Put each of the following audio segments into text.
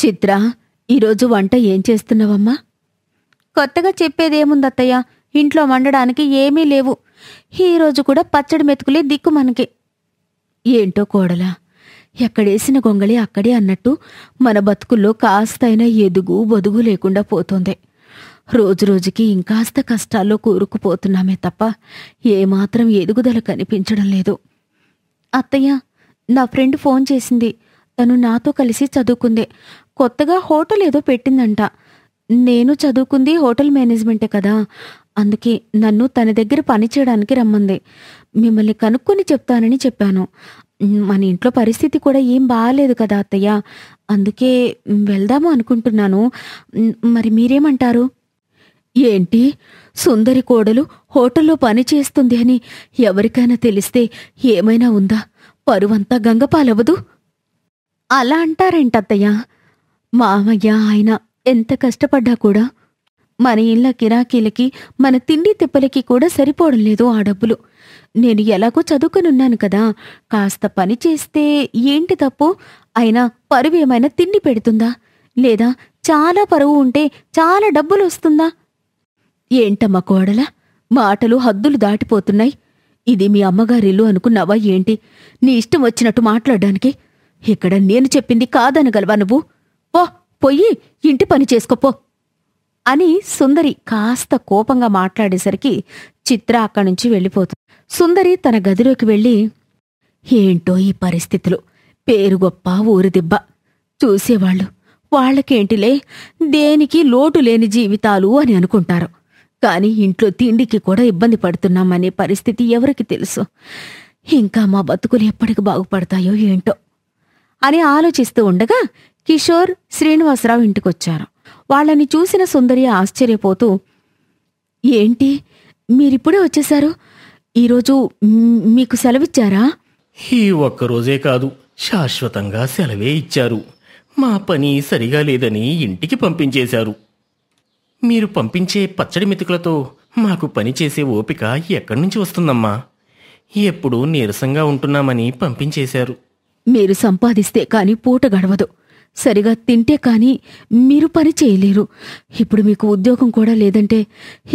చిత్ర, ఈరోజు వంట ఏం చేస్తున్నావమ్మా? కొత్తగా చెప్పేదేముందత్తయ్య, ఇంట్లో వండడానికి ఏమీ లేవు. ఈరోజు కూడా పచ్చడి మెతుకులే దిక్కు మనకి. ఏంటో కోడలా, ఎక్కడేసిన గొంగళి అక్కడే అన్నట్టు మన బతుకుల్లో కాస్తైనా ఎదుగు బొదుగు లేకుండా పోతోంది. రోజురోజుకి ఇంకాస్త కష్టాల్లో కూరుకుపోతున్నామే తప్ప ఏమాత్రం ఎదుగుదల కనిపించడం లేదు. అత్తయ్య, నా ఫ్రెండ్ ఫోన్ చేసింది. తను నాతో కలిసి చదువుకుంది. కొత్తగా హోటల్ ఏదో పెట్టిందంట. నేను చదువుకుంది హోటల్ మేనేజ్మెంటే కదా, అందుకే నన్ను తన దగ్గర పనిచేయడానికి రమ్మంది. మిమ్మల్ని కనుక్కొని చెప్తానని చెప్పాను. మన ఇంట్లో పరిస్థితి కూడా ఏం బాగాలేదు కదా అత్తయ్య, అందుకే వెళ్దాము అనుకుంటున్నాను. మరి మీరేమంటారు? ఏంటి, సుందరి కోడలు హోటల్లో పని చేస్తుంది అని ఎవరికైనా తెలిస్తే ఏమైనా ఉందా? పరువంతా గంగపాలవదు. అలా అంటారేంటత్తయ్య? మామయ్య ఆయన ఎంత కష్టపడ్డా కూడా మన ఇళ్ళ కిరాకీలకి మన తిండి తిప్పలకి కూడా సరిపోవడం లేదు ఆ డబ్బులు. నేను ఎలాగో చదువుకునున్నాను కదా, కాస్త పని చేస్తే ఏంటి తప్పు? అయినా పరువు ఏమైనా తిండి పెడుతుందా? లేదా చాలా పరువు ఉంటే చాలా డబ్బులు వస్తుందా? ఏంటమ్మా కోడలా, మాటలు హద్దులు దాటిపోతున్నాయి. ఇది మీ అమ్మగారిల్లు అనుకున్నావా ఏంటి? నీ ఇష్టం వచ్చినట్టు మాట్లాడడానికి. ఇక్కడ నేను చెప్పింది కాదనగలవా నువ్వు? పోయి ఇంటి పని చేసుకోపో అని సుందరి కాస్త కోపంగా మాట్లాడేసరికి చిత్ర అక్కడ్నుంచి వెళ్ళిపోతుంది. సుందరి తన గదిలోకి వెళ్ళి, ఏంటో ఈ పరిస్థితులు, పేరు గొప్ప ఊరు దిబ్బ. చూసేవాళ్ళు వాళ్ళకేంటిలే, దేనికి లోటు లేని జీవితాలు అని అనుకుంటారు. కాని ఇంట్లో తిండికి కూడా ఇబ్బంది పడుతున్నామనే పరిస్థితి ఎవరికి తెలుసు? ఇంకా మా బతుకులు ఎప్పటికి బాగుపడతాయో ఏంటో అని ఆలోచిస్తూ ఉండగా కిషోర్, శ్రీనివాసరావు ఇంటికొచ్చారు. వాళ్ళని చూసిన సుందరి ఆశ్చర్యపోతూ, ఏంటి మీరిప్పుడే వచ్చేశారు? ఈరోజు మీకు సెలవిచ్చారా? ఈ ఒక్కరోజే కాదు, శాశ్వతంగా సెలవే ఇచ్చారు. మా పని సరిగా లేదని ఇంటికి పంపించేశారు. మీరు పంపించే పచ్చడి మెతుకులతో మాకు పనిచేసే ఓపిక ఎక్కడి నుంచి వస్తుందమ్మా? ఎప్పుడూ నీరసంగా ఉంటున్నామని పంపించేశారు. మీరు సంపాదిస్తే కాని పూట గడవదు, సరిగా తింటే కాని మీరు పని చేయలేరు. ఇప్పుడు మీకు ఉద్యోగం కూడా లేదంటే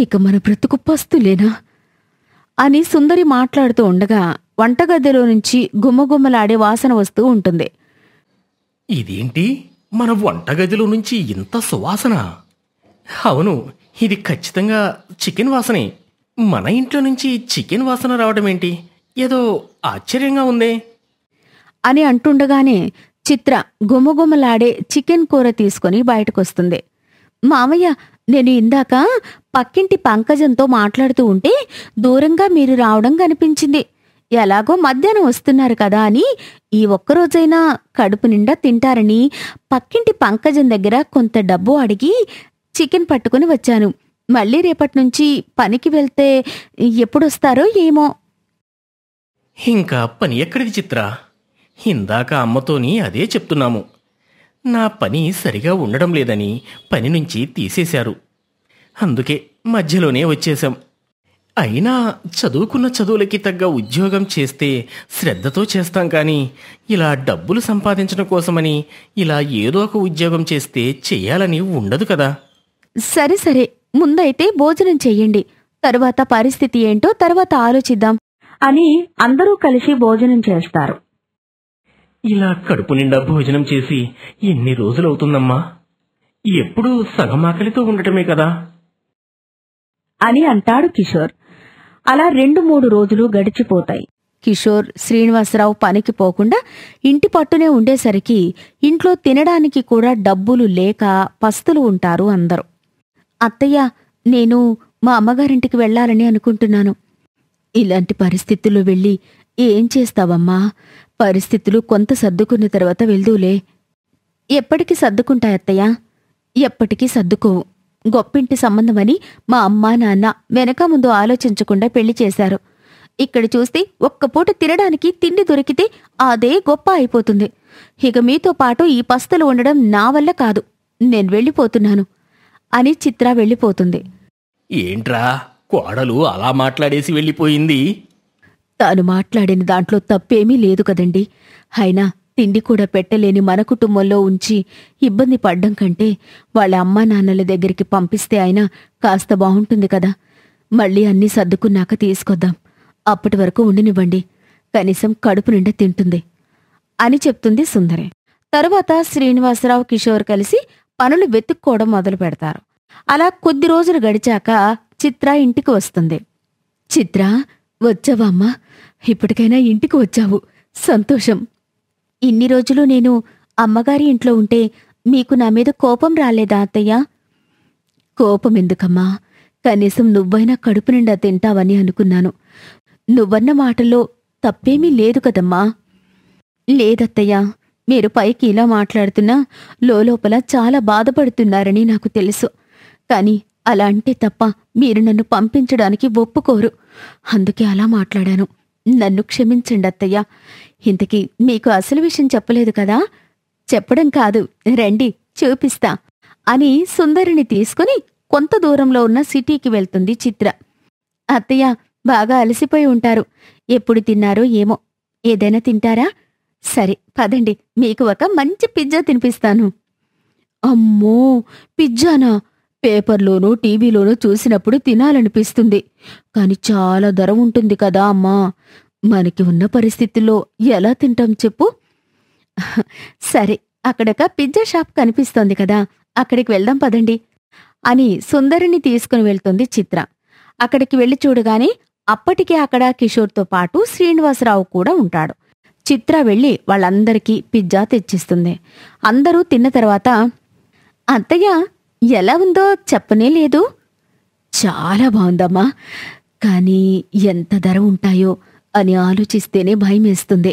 ఇక మన బ్రతుకు పస్తులేనా అని సుందరి మాట్లాడుతూ ఉండగా వంటగదిలో నుంచి గుమ్మగుమ్మలాడే వాసన వస్తూ ఉంటుంది. ఇదేంటి, మన వంటగదిలో నుంచి ఇంత సువాసన? అవును, ఇది ఖచ్చితంగా చికెన్ వాసనే. మన ఇంట్లో నుంచి చికెన్ వాసన రావడమేంటి? ఏదో ఆశ్చర్యంగా ఉందే అని అంటుండగానే చిత్ర గుమ్మగుమ్మలాడే చికెన్ కూర తీసుకుని బయటకొస్తుంది. మామయ్య, నేను ఇందాక పక్కింటి పంకజంతో మాట్లాడుతూ ఉంటే దూరంగా మీరు రావడం కనిపించింది. ఎలాగో మధ్యాహ్నం వస్తున్నారు కదా అని ఈ ఒక్కరోజైనా కడుపు నిండా తింటారని పక్కింటి పంకజం దగ్గర కొంత డబ్బు అడిగి చికెన్ పట్టుకుని వచ్చాను. మళ్ళీ రేపట్నుంచి పనికి వెళ్తే ఎప్పుడొస్తారో ఏమో. ఇంకా పని ఎక్కడిది చిత్ర? ఇందాక అమ్మతోని అదే చెప్తున్నాము. నా పని సరిగా ఉండడం లేదని పని నుంచి తీసేశారు. అందుకే మధ్యలోనే వచ్చేశాం. అయినా చదువుకున్న చదువులకి తగ్గ ఉద్యోగం చేస్తే శ్రద్ధతో చేస్తాం, కానీ ఇలా డబ్బులు సంపాదించడం కోసమని ఇలా ఏదో ఒక ఉద్యోగం చేస్తే చెయ్యాలని ఉండదు కదా. సరే సరే, ముందైతే భోజనం చెయ్యండి, తరువాత పరిస్థితి ఏంటో తర్వాత ఆలోచిద్దాం అని అందరూ కలిసి భోజనం చేస్తారు. ఇలా కడుపు నిండా భోజనం చేసి ఎన్ని రోజులవుతుందమ్మా? ఎప్పుడూ సగం ఆకలితో ఉండటమే కదా అని అంటాడు కిషోర్. అలా 2-3 రోజులు గడిచిపోతాయి. కిషోర్, శ్రీనివాసరావు పనికి పోకుండా ఇంటి పట్టునే ఉండేసరికి ఇంట్లో తినడానికి కూడా డబ్బులు లేక పస్తులు ఉంటారు అందరూ. అత్తయ్య, నేను మా అమ్మగారింటికి వెళ్లాలని అనుకుంటున్నాను. ఇలాంటి పరిస్థితుల్లో వెళ్ళి ఏం చేస్తావమ్మా? పరిస్థితులు కొంత సర్దుకున్న తర్వాత వెళ్దూలే. ఎప్పటికి సర్దుకుంటాయత్తయ్య? ఎప్పటికీ సర్దుకోవు. గొప్పింటి సంబంధమని మా అమ్మా నాన్న వెనక ముందు ఆలోచించకుండా పెళ్లి చేశారు. ఇక్కడ చూస్తే ఒక్క పూట తినడానికి తిండి దొరికితే అదే గొప్ప అయిపోతుంది. ఇక మీతో పాటు ఈ పస్తులు ఉండడం నా వల్ల కాదు. నేను వెళ్ళిపోతున్నాను అని చిత్ర వెళ్ళిపోతుంది. ఏంట్రా, కోడలు అలా మాట్లాడేసి వెళ్ళిపోయింది? తాను మాట్లాడిన దాంట్లో తప్పేమీ లేదు కదండి. అయినా తిండి కూడా పెట్టలేని మన కుటుంబంలో ఉంచి ఇబ్బంది పడ్డం కంటే వాళ్ళ అమ్మా నాన్నల దగ్గరికి పంపిస్తే అయినా కాస్త బాగుంటుంది కదా. మళ్ళీ అన్నీ సర్దుకున్నాక తీసుకొద్దాం. అప్పటి వరకు ఉండనివ్వండి, కనీసం కడుపు నిండా తింటుంది అని చెప్తుంది సుందరి. తరువాత శ్రీనివాసరావు, కిషోర్ కలిసి పనులు వెతుక్కోవడం మొదలు పెడతారు. అలా కొద్ది రోజులు గడిచాక చిత్ర ఇంటికి వస్తుంది. చిత్ర, వచ్చావా అమ్మా? ఇప్పటికైనా ఇంటికి వచ్చావు, సంతోషం. ఇన్ని రోజులు నేను అమ్మగారి ఇంట్లో ఉంటే మీకు నా మీద కోపం రాలేదా అత్తయ్య? కోపం ఎందుకమ్మా, కనీసం నువ్వైనా కడుపు నిండా తింటావని అనుకున్నాను. నువ్వన్న మాటల్లో తప్పేమీ లేదు కదమ్మా. లేదత్తయ్యా, మీరు పైకి ఇలా మాట్లాడుతున్నా లోపల చాలా బాధపడుతున్నారని నాకు తెలుసు. కాని అలా అంటే తప్ప మీరు నన్ను పంపించడానికి ఒప్పుకోరు. అందుకే అలా మాట్లాడాను. నన్ను క్షమించండి అత్తయ్య. ఇంతకీ మీకు అసలు విషయం చెప్పలేదు కదా? చెప్పడం కాదు, రండి చూపిస్తా అని సుందరిని తీసుకుని కొంత దూరంలో ఉన్న సిటీకి వెళ్తుంది చిత్ర. అత్తయ్య, బాగా అలసిపోయి ఉంటారు. ఎప్పుడు తిన్నారో ఏమో, ఏదైనా తింటారా? సరే పదండి, మీకు ఒక మంచి పిజ్జా తినిపిస్తాను. అమ్మో, పిజ్జానా? పేపర్లోనూ టీవీలోనూ చూసినప్పుడు తినాలనిపిస్తుంది. కాని చాలా ధర ఉంటుంది కదా అమ్మా. మనకి ఉన్న పరిస్థితుల్లో ఎలా తింటాం చెప్పు? సరే, అక్కడొక పిజ్జా షాప్ కనిపిస్తోంది కదా, అక్కడికి వెళ్దాం పదండి అని సుందరిని తీసుకుని వెళ్తుంది చిత్ర. అక్కడికి వెళ్లి చూడగానే అప్పటికే అక్కడ కిషోర్తో పాటు శ్రీనివాసరావు కూడా ఉంటాడు. చిత్ర వెళ్లి వాళ్ళందరికీ పిజ్జా తెచ్చిస్తుంది. అందరూ తిన్న తర్వాత, అత్తయ్య ఎలా ఉందో చెప్పనే లేదు. చాలా బాగుందమ్మా, కానీ ఎంత ధర ఉంటాయో అని ఆలోచిస్తేనే భయమేస్తుంది.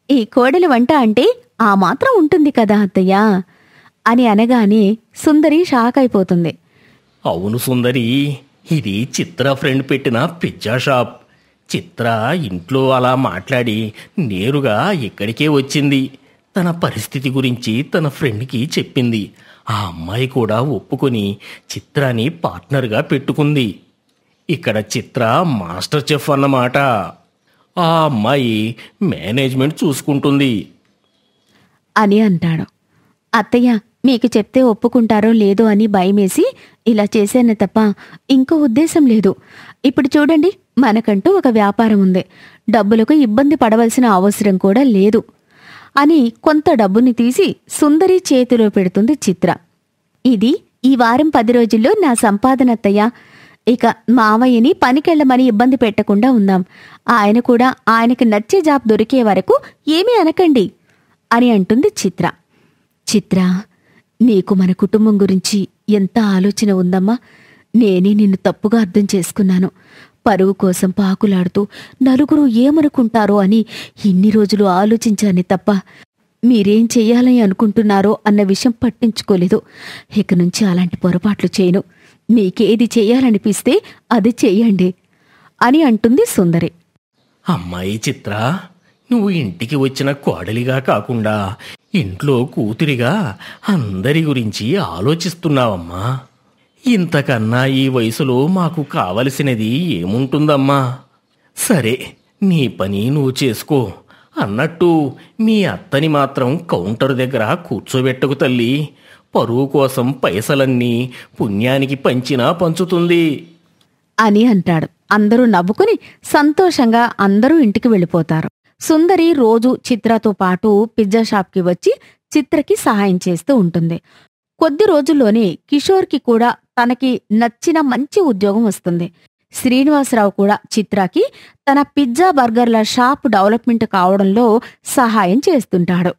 ఈ కోడలి వంట అంటే ఆ మాత్రం ఉంటుంది కదా అత్తయ్య అని అనగానే సుందరి షాక్ అయిపోతుంది. అవును సుందరి, ఇది చిత్ర ఫ్రెండ్ పెట్టిన పిజ్జా షాప్. చిత్ర ఇంట్లో అలా మాట్లాడి నేరుగా ఇక్కడికే వచ్చింది. తన పరిస్థితి గురించి తన ఫ్రెండ్కి చెప్పింది. ఆ అమ్మాయి కూడా ఒప్పుకొని చిత్రాని పార్ట్నర్గా పెట్టుకుంది. ఇక్కడ చిత్ర మాస్టర్ చెఫ్ అన్నమాట. ఆ అమ్మాయి మేనేజ్మెంట్ చూసుకుంటుంది అని అంటాడు. అత్తయ్య, మీకు చెప్తే ఒప్పుకుంటారో లేదో అని భయమేసి ఇలా చేశాను తప్ప ఇంకో ఉద్దేశం లేదు. ఇప్పుడు చూడండి, మనకంటూ ఒక వ్యాపారం ఉంది. డబ్బులకు ఇబ్బంది పడవలసిన అవసరం కూడా లేదు అని కొంత డబ్బుని తీసి సుందరి చేతిలో పెడుతుంది చిత్ర. ఇది ఈ వారం 10 రోజుల్లో నా సంపాదన అత్తయ్య. ఇక మావయ్యని పనికెళ్లమని ఇబ్బంది పెట్టకుండా ఉందాం. ఆయన కూడా ఆయనకి నచ్చే జాబ్ దొరికే వరకు ఏమీ అనకండి అని అంటుంది చిత్ర. చిత్ర, నీకు మన కుటుంబం గురించి ఎంత ఆలోచన ఉందమ్మా. నేనే నిన్ను తప్పుగా అర్థం చేసుకున్నాను. పరువు కోసం పాకులాడుతూ నలుగురు ఏమనుకుంటారో అని ఇన్ని రోజులు ఆలోచించానే తప్ప మీరేం చెయ్యాలని అనుకుంటున్నారో అన్న విషయం పట్టించుకోలేదు. ఇక నుంచి అలాంటి పొరపాట్లు చేయను. మీకేది చెయ్యాలనిపిస్తే అది చెయ్యండి అని అంటుంది సుందరి. అమ్మాయి చిత్ర, నువ్వు ఇంటికి వచ్చిన కోడలిగా కాకుండా ఇంట్లో కూతురిగా అందరి గురించి ఆలోచిస్తున్నావమ్మా. ఇంతకన్నా ఈ వయసులో మాకు కావలసినది ఏముంటుందమ్మా? సరే, నీ పని నువ్వు చేసుకో. అన్నట్టు మీ అత్తని మాత్రం కౌంటర్ దగ్గర కూర్చోబెట్టకు తల్లి. పరువు కోసం పైసలన్నీ పుణ్యానికి పంచినా పంచుతుంది అని అంటాడు. అందరూ నవ్వుకుని సంతోషంగా అందరూ ఇంటికి వెళ్ళిపోతారు. సుందరి రోజు చిత్రతో పాటు పిజ్జా షాప్కి వచ్చి చిత్రకి సహాయం చేస్తూ ఉంటుంది. కొద్ది రోజుల్లోనే కిషోర్కి కూడా తనకి నచ్చిన మంచి ఉద్యోగం వస్తుంది. శ్రీనివాసరావు కూడా చిత్రకి తన పిజ్జా బర్గర్ల షాప్ డెవలప్మెంట్ కావడంలో సహాయం చేస్తుంటాడు.